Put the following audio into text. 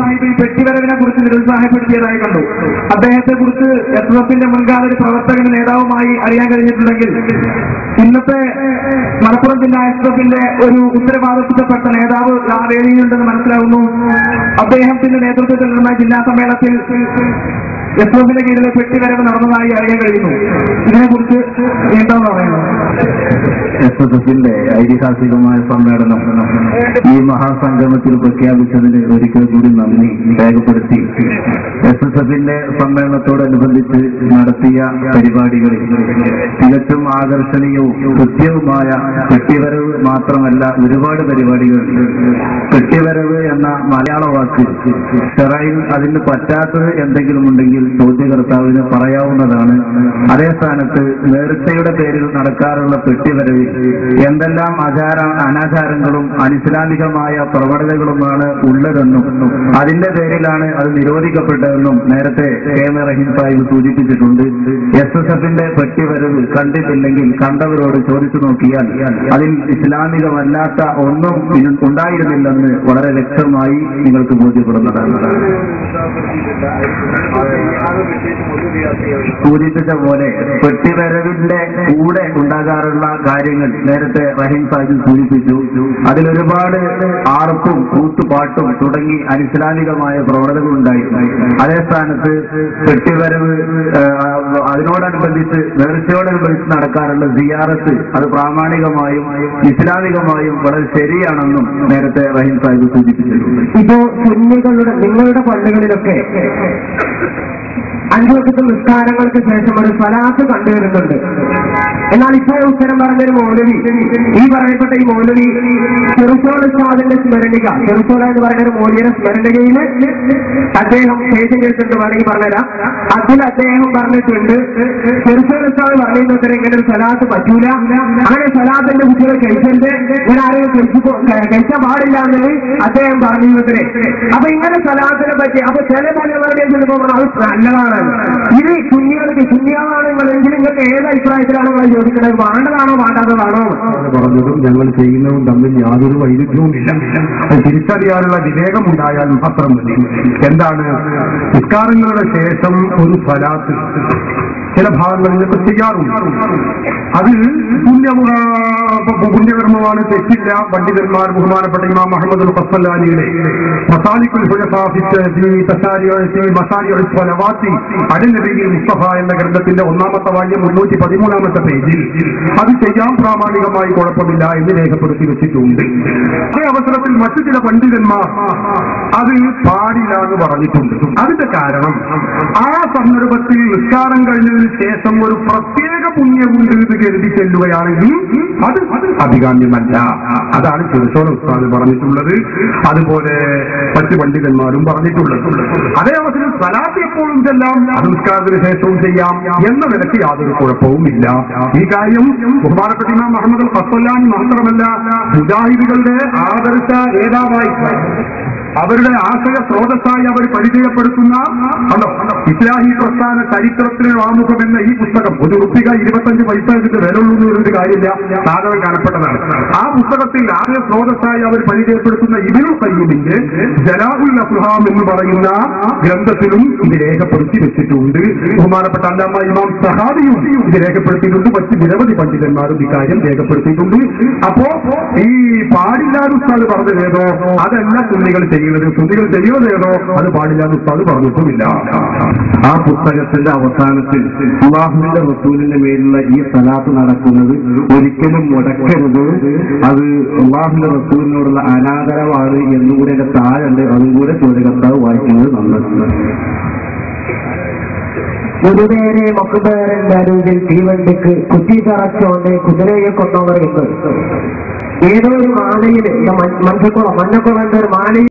സാഹിബ് ഈ പെട്ടിവരവിനെ കുറിച്ച് നിരുത്സാഹപ്പെടുത്തിയതായി കണ്ടു. അദ്ദേഹത്തെ കുറിച്ച് എസ്എഫിന്റെ മുൻകാല ഒരു പ്രവർത്തകന് നേതാവുമായി അറിയാൻ കഴിഞ്ഞിട്ടുണ്ടെങ്കിൽ ഇന്നത്തെ മലപ്പുറം ജില്ലാ എസ്എഫിന്റെ ഒരു ഉത്തരവാദിത്തപ്പെട്ട നേതാവ് ആ വേദിയിലുണ്ടെന്ന് മനസ്സിലാവുന്നു. അദ്ദേഹത്തിന്റെ നേതൃത്വത്തിൽ നടന്ന ജില്ലാ സമ്മേളനത്തിൽ എസ്എഫിന്റെ കീഴിലെ പെട്ടിവരവ് നടന്നതായി അറിയാൻ കഴിയുന്നു. ഇതിനെക്കുറിച്ച് എന്താണ് പറയുന്നത്? എസ്എഫിന്റെ ഐതിഹാസികമായ സമ്മേളനം ഈ മഹാസംഗമത്തിൽ പ്രഖ്യാപിച്ചതിന് ഒരിക്കൽ കൂടി നന്ദി രേഖപ്പെടുത്തി. എസ്എഫിന്റെ സമ്മേളനത്തോടനുബന്ധിച്ച് നടത്തിയ പരിപാടികളിൽ തികച്ചും ആകർഷണീയവും കൃത്യവുമായ പെട്ടിവരവ് മാത്രമല്ല, ഒരുപാട് പരിപാടികൾ. പെട്ടിവരവ് എന്ന മലയാള വാക്ക് ഷറയിൽ അതിന് പറ്റാത്തത് എന്തെങ്കിലും ഉണ്ടെങ്കിൽ ചോദ്യകർത്താവിന് പറയാവുന്നതാണ്. അതേ സ്ഥാനത്ത് നേർച്ചയുടെ പേരിൽ നടക്കാറുള്ള പെട്ടിവരവ് എന്തെല്ലാം അനാചാരങ്ങളും അനിസ്ലാമികമായ പ്രവണതകളുമാണ് ഉള്ളതെന്നും അതിന്റെ പേരിലാണ് അത് നിരോധിക്കപ്പെട്ടതെന്നും നേരത്തെ KM റഹീം സാഹിബ് സൂചിപ്പിച്ചിട്ടുണ്ട്. SSFന്റെ പെട്ടിവരവ് കണ്ടിട്ടില്ലെങ്കിൽ കണ്ടവരോട് ചോദിച്ചു നോക്കിയാൽ അതിൽ ഇസ്ലാമികമല്ലാത്ത ഒന്നും ഉണ്ടായിരുന്നില്ലെന്ന് വളരെ വ്യക്തമായി നിങ്ങൾക്ക് ബോധ്യപ്പെടുന്നതാണ്. സൂചിപ്പിച്ച പോലെ പെട്ടിവരവിന്റെ കൂടെ ഉണ്ടാകാറുള്ള കാര്യങ്ങൾ നേരത്തെ റഹീം സാഹിബ് സൂചിപ്പിച്ചു. അതിലൊരുപാട് ആർപ്പും കൂത്തുപാട്ടും തുടങ്ങി അനിസ്ലാമികമായ പ്രവണതകളുണ്ടായിരുന്നു. അതേ സ്ഥാനത്ത് പെട്ടിവരവ് അതിനോടനുബന്ധിച്ച് നേർച്ചയോടനുബന്ധിച്ച് നടക്കാറുള്ള സിയാറത്ത് അത് പ്രാമാണികമായും ഇസ്ലാമികമായും വളരെ ശരിയാണെന്നും നേരത്തെ റഹീം സാഹിബ് സൂചിപ്പിച്ചിട്ടുണ്ട്. ഇപ്പോ നിങ്ങളുടെ പള്ളികളിലൊക്കെ 5 വക്ത നിസ്കാരങ്ങൾക്ക് ശേഷം ഒരു സ്വലാത്ത് കണ്ടുവരുന്നുണ്ട്. എന്നാൽ ഇപ്പോൾ ഉത്തരം പറഞ്ഞൊരു മൗലവി, ഈ പറയപ്പെട്ട ഈ മൗലവി ചെറുസോല ഉസ്താദിന്റെ സ്മരണിക, ചെറുസോല എന്ന് പറയുന്ന ഒരു മൗലിയുടെ സ്മരണികയിൽ അദ്ദേഹം ശേഷം കേട്ടിട്ട് വേണമെങ്കിൽ പറഞ്ഞുതരാം. അതിൽ അദ്ദേഹം പറഞ്ഞിട്ടുണ്ട് ചെറുസോല ഉസ്താദ് പറയുന്നത്ര ഇങ്ങനെ ഒരു സ്വലാത്ത് പറ്റൂല, അങ്ങനെ സ്വലാത്തിന്റെ കുട്ടികൾ കഴിച്ചത് ഞാൻ ആരെയും കഴിക്കാൻ പാടില്ല എന്നത് അദ്ദേഹം പറഞ്ഞിരുന്നത്രേ. അപ്പൊ ഇങ്ങനെ സ്വലാത്തിനെ പറ്റി അപ്പൊ ചില പലവരുടെയും ചിലപ്പോൾ അത് നല്ലതാണ്. ഇത് ശൂന്യമാണെങ്കിൽ നിങ്ങൾക്ക് ഏത് അഭിപ്രായത്തിലാണ് നിങ്ങൾ ചോദിക്കുന്നത്? വേണ്ടതാണോ വേണ്ടാത്തതാണോ പറഞ്ഞതും ഞങ്ങൾ ചെയ്യുന്നതും തമ്മിൽ യാതൊരു വൈരുദ്ധ്യവും ഇല്ല. തിരിച്ചറിയാനുള്ള വിവേകം ഉണ്ടായാൽ മാത്രം മതി. എന്താണ് നിസ്കാരങ്ങളുടെ ശേഷം ഒരു സ്വലാത്ത് ചില ഭാഗങ്ങളിലൊക്കെ ചെയ്യാറുണ്ട്. അത് പുണ്യകർമ്മമാണ്, തെറ്റില്ല. പണ്ഡിതന്മാർ ബഹുമാനപ്പെട്ട ഇമാം മുഹമ്മദ് ഖസ്സലാനിയുടെ മസാലിക്കുൽ മുസ്തഫ എന്ന ഗ്രന്ഥത്തിന്റെ 1-ാമത്തെ വാല്യം 313-ാമത്തെ പേജിൽ അത് ചെയ്യാൻ പ്രാമാണികമായി കുഴപ്പമില്ല എന്ന് രേഖപ്പെടുത്തി വെച്ചിട്ടുണ്ട്. അതേ അവസരത്തിൽ മറ്റു ചില പണ്ഡിതന്മാർ അത് പാടില്ല എന്ന് പറഞ്ഞിട്ടുണ്ട്. അതിന്റെ കാരണം ആ സന്ദർഭത്തിൽ നിസ്കാരം കഴിഞ്ഞതിന് ശേഷം ഒരു പ്രത്യേക പുണ്യമുണ്ട് എന്ന് കരുതി ചെല്ലുകയാണെങ്കിൽ അത് അഭികാമ്യമല്ല. അതാണ് ചെറുസോല ഉസ്താദ് പറഞ്ഞിട്ടുള്ളത്. അതുപോലെ മറ്റ് പണ്ഡിതന്മാരും പറഞ്ഞിട്ടുള്ളത്. അതേ അവസരം സ്വലാത്ത് എപ്പോഴും ചെല്ലാം, നിസ്കാരത്തിന് ശേഷവും ചെയ്യാം എന്ന നിലയ്ക്ക് യാതൊരു കുഴപ്പവും ഇല്ല. ഈ കാര്യം ബഹുമാനപ്പെട്ട ഇമാം മുഹമ്മദ് ഖസ്സലാനി മാത്രമല്ല, മുജാഹിദുകളുടെ ആദർശ നേതാവായി അവരുടെ ആശയ സ്രോതസ്സായി അവർ പരിചയപ്പെടുത്തുന്ന ഇസ്ലാഹി പ്രസ്ഥാന ചരിത്രത്തിനുള്ള ആമുഖം എന്ന ഈ പുസ്തകം ഒരു റുപ്പിക 25 പൈസയുടെ വിലയുള്ളൂ എന്നൊരു കാര്യമില്ല, സാധനം കാണപ്പെട്ടതാണ്. ആ പുസ്തകത്തിൽ ആശയ സ്രോതസ്സായി അവർ പരിചയപ്പെടുത്തുന്ന ഇബ്നുൽ ഖയ്യിമിന്റെ ജലാഉൽ അഫ്ഹാം എന്ന് പറയുന്ന ഗ്രന്ഥത്തിലും ഇത് രേഖപ്പെടുത്തി വെച്ചിട്ടുണ്ട്. ബഹുമാനപ്പെട്ട അല്ലാമ ഇമാം സഹാബിയും ഇത് രേഖപ്പെടുത്തിയിട്ടുണ്ട്. മറ്റ് നിരവധി പണ്ഡിതന്മാരും ഇക്കാര്യം രേഖപ്പെടുത്തിയിട്ടുണ്ട്. അപ്പോ ഈ പാടില്ലാതെ ഉസ്താദ് പറഞ്ഞതേതോ അതല്ല സുന്നികൾ ചെയ്യുന്നത്, സുന്നികൾ ചെയ്യുന്നതേതോ അത് പാടില്ലാതെ ഉസ്താദ് പറഞ്ഞിട്ടുമില്ല. ആ പുസ്തകത്തിന്റെ അവസാനത്തിൽ അല്ലാഹുവിന്റെ റസൂലിന്റെ മേലുള്ള ഈ സലാത്ത് നടക്കുന്നത് ഒരിക്കലും മുടക്കരുത്, അത് അല്ലാഹുവിന്റെ റസൂലിനോടുള്ള അനാദരവാണ് എന്നുകൂടെ താഴുണ്ട്. അതും കൂടെ ചോദ്യകർത്താവ് വായിക്കുന്നത് നല്ലതാണ്. മുതുവേരെ മക്കുബേരന്റെ അരുവിൽ തീവണ്ടിക്ക് കുത്തിത്തറച്ചോണ്ട് കുതിരയെ കൊണ്ടുവരുന്നത് ഏതോ ഒരു മാലയില് മഞ്ഞക്കുളം ഒരു മാലയിൽ